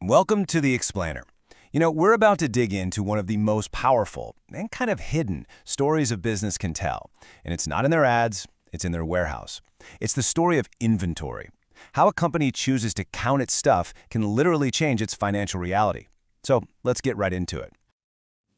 Welcome to The Explainer. We're about to dig into one of the most powerful and kind of hidden stories a business can tell. And it's not in their ads, it's in their warehouse. It's the story of inventory. How a company chooses to count its stuff can literally change its financial reality. So let's get right into it.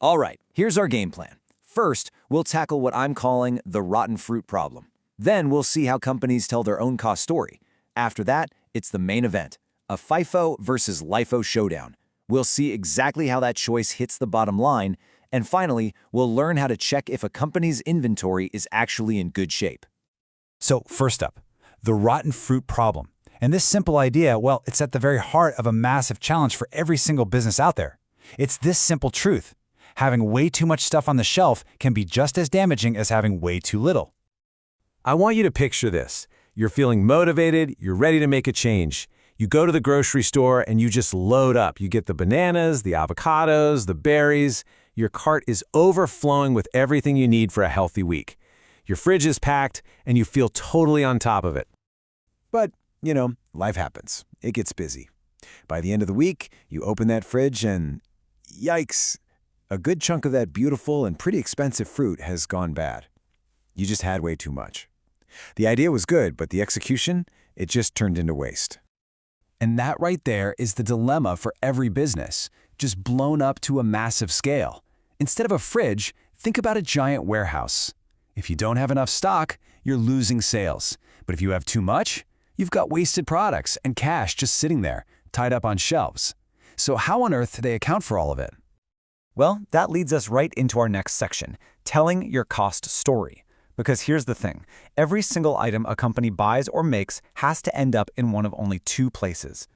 All right, here's our game plan. First, we'll tackle what I'm calling the rotten fruit problem. Then we'll see how companies tell their own cost story. After that, it's the main event, a FIFO versus LIFO showdown. We'll see exactly how that choice hits the bottom line. And finally, we'll learn how to check if a company's inventory is actually in good shape. So first up, the rotten fruit problem. And this simple idea, well, it's at the very heart of a massive challenge for every single business out there. It's this simple truth. Having way too much stuff on the shelf can be just as damaging as having way too little. I want you to picture this. You're feeling motivated, you're ready to make a change. You go to the grocery store and you just load up. You get the bananas, the avocados, the berries. Your cart is overflowing with everything you need for a healthy week. Your fridge is packed and you feel totally on top of it. But, life happens. It gets busy. By the end of the week, you open that fridge and, yikes, a good chunk of that beautiful and pretty expensive fruit has gone bad. You just had way too much. The idea was good, but the execution, it just turned into waste. And that right there is the dilemma for every business, just blown up to a massive scale. Instead of a fridge, think about a giant warehouse. If you don't have enough stock, you're losing sales. But if you have too much, you've got wasted products and cash just sitting there, tied up on shelves. So how on earth do they account for all of it? Well, that leads us right into our next section, telling your cost story. Because here's the thing, every single item a company buys or makes has to end up in one of only two places.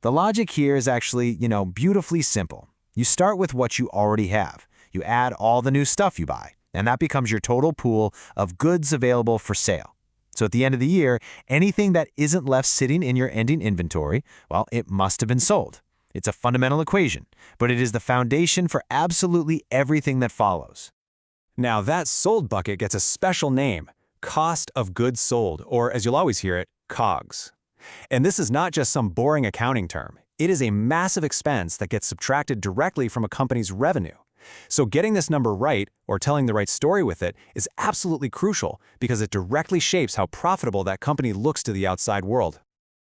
The logic here is actually, beautifully simple. You start with what you already have. You add all the new stuff you buy, and that becomes your total pool of goods available for sale. So at the end of the year, anything that isn't left sitting in your ending inventory, well, it must have been sold. It's a fundamental equation, but it is the foundation for absolutely everything that follows. Now that sold bucket gets a special name, cost of goods sold, or as you'll always hear it, COGS. And this is not just some boring accounting term. It is a massive expense that gets subtracted directly from a company's revenue. So getting this number right, or telling the right story with it, is absolutely crucial because it directly shapes how profitable that company looks to the outside world.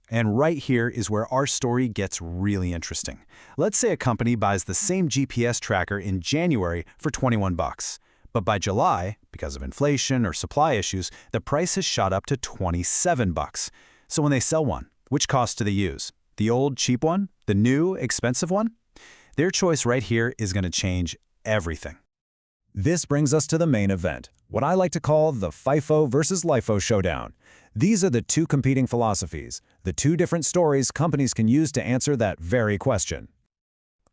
And right here is where our story gets really interesting. Let's say a company buys the same GPS tracker in January for $21. But by July, because of inflation or supply issues, the price has shot up to $27. So when they sell one, which cost do they use? The old cheap one? The new expensive one? Their choice right here is going to change everything. This brings us to the main event, what I like to call the FIFO versus LIFO showdown. These are the two competing philosophies, the two different stories companies can use to answer that very question.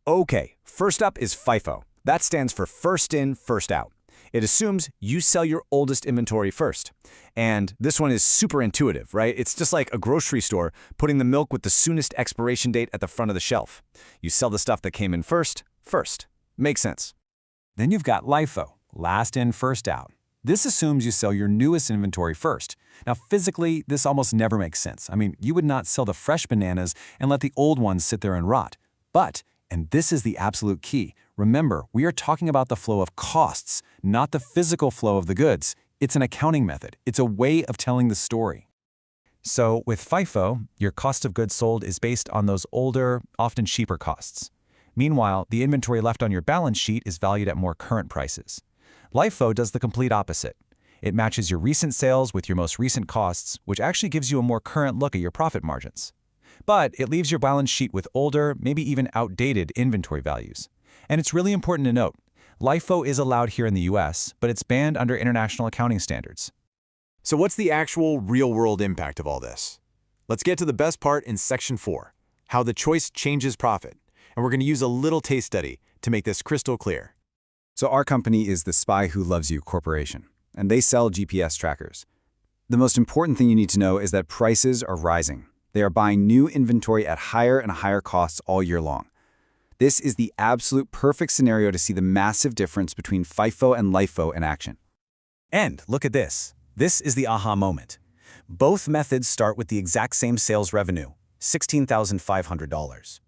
Okay, first up is FIFO. That stands for first in, first out. It assumes you sell your oldest inventory first. And this one is super intuitive, right? It's just like a grocery store putting the milk with the soonest expiration date at the front of the shelf. You sell the stuff that came in first. Makes sense. Then you've got LIFO, last in, first out. This assumes you sell your newest inventory first. Now, physically, this almost never makes sense. I mean, you would not sell the fresh bananas and let the old ones sit there and rot. But, and this is the absolute key, remember, we are talking about the flow of costs, not the physical flow of the goods. It's an accounting method. It's a way of telling the story. So with FIFO, your cost of goods sold is based on those older, often cheaper costs. Meanwhile, the inventory left on your balance sheet is valued at more current prices. LIFO does the complete opposite. It matches your recent sales with your most recent costs, which actually gives you a more current look at your profit margins. But it leaves your balance sheet with older, maybe even outdated inventory values. And it's really important to note, LIFO is allowed here in the US, but it's banned under international accounting standards. So what's the actual real-world impact of all this? Let's get to the best part in Section 4, how the choice changes profit. And we're going to use a little case study to make this crystal clear. So our company is the Spy Who Loves You Corporation, and they sell GPS trackers. The most important thing you need to know is that prices are rising. They are buying new inventory at higher and higher costs all year long. This is the absolute perfect scenario to see the massive difference between FIFO and LIFO in action. And look at this. This is the aha moment. Both methods start with the exact same sales revenue, $16,500.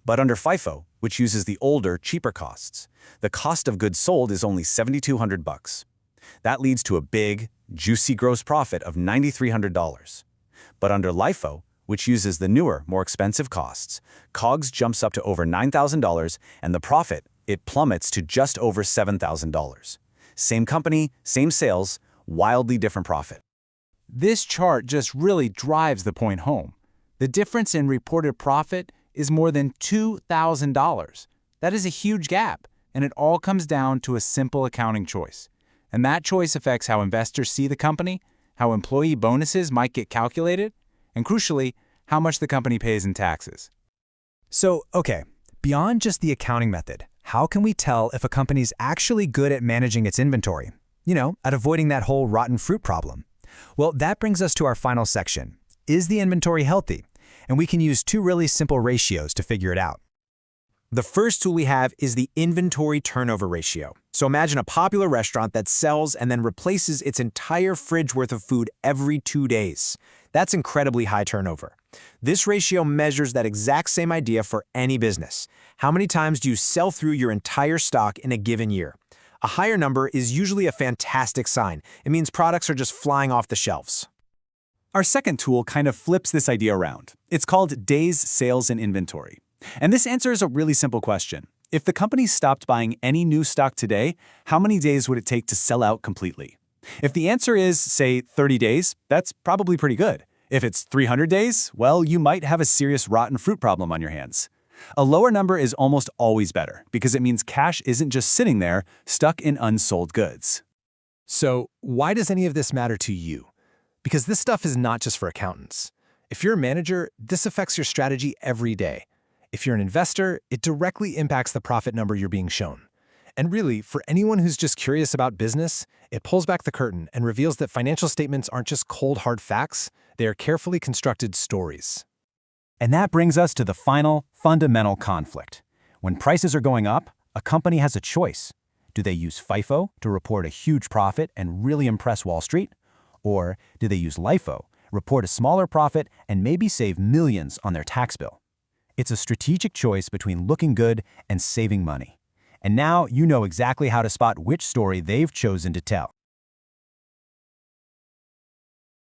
But under FIFO, which uses the older, cheaper costs, the cost of goods sold is only $7,200. That leads to a big, juicy gross profit of $9,300. But under LIFO, which uses the newer, more expensive costs, COGS jumps up to over $9,000, and the profit, it plummets to just over $7,000. Same company, same sales, wildly different profit. This chart just really drives the point home. The difference in reported profit is more than $2,000. That is a huge gap, and it all comes down to a simple accounting choice. And that choice affects how investors see the company, how employee bonuses might get calculated, and crucially, how much the company pays in taxes. So, okay, beyond just the accounting method, how can we tell if a company's actually good at managing its inventory? At avoiding that whole rotten fruit problem. Well, that brings us to our final section. Is the inventory healthy? And we can use two really simple ratios to figure it out. The first tool we have is the inventory turnover ratio. So imagine a popular restaurant that sells and then replaces its entire fridge worth of food every 2 days. That's incredibly high turnover. This ratio measures that exact same idea for any business. How many times do you sell through your entire stock in a given year? A higher number is usually a fantastic sign. It means products are just flying off the shelves. Our second tool kind of flips this idea around. It's called Days Sales in Inventory. And this answers a really simple question. If the company stopped buying any new stock today, how many days would it take to sell out completely? If the answer is, say, 30 days, that's probably pretty good. If it's 300 days, well, you might have a serious rotten fruit problem on your hands. A lower number is almost always better because it means cash isn't just sitting there, stuck in unsold goods. So, why does any of this matter to you? Because this stuff is not just for accountants. If you're a manager, this affects your strategy every day. If you're an investor, it directly impacts the profit number you're being shown. And really, for anyone who's just curious about business, it pulls back the curtain and reveals that financial statements aren't just cold, hard facts, they are carefully constructed stories. And that brings us to the final, fundamental conflict. When prices are going up, a company has a choice. Do they use FIFO to report a huge profit and really impress Wall Street? Or do they use LIFO, report a smaller profit, and maybe save millions on their tax bill? It's a strategic choice between looking good and saving money. And now you know exactly how to spot which story they've chosen to tell.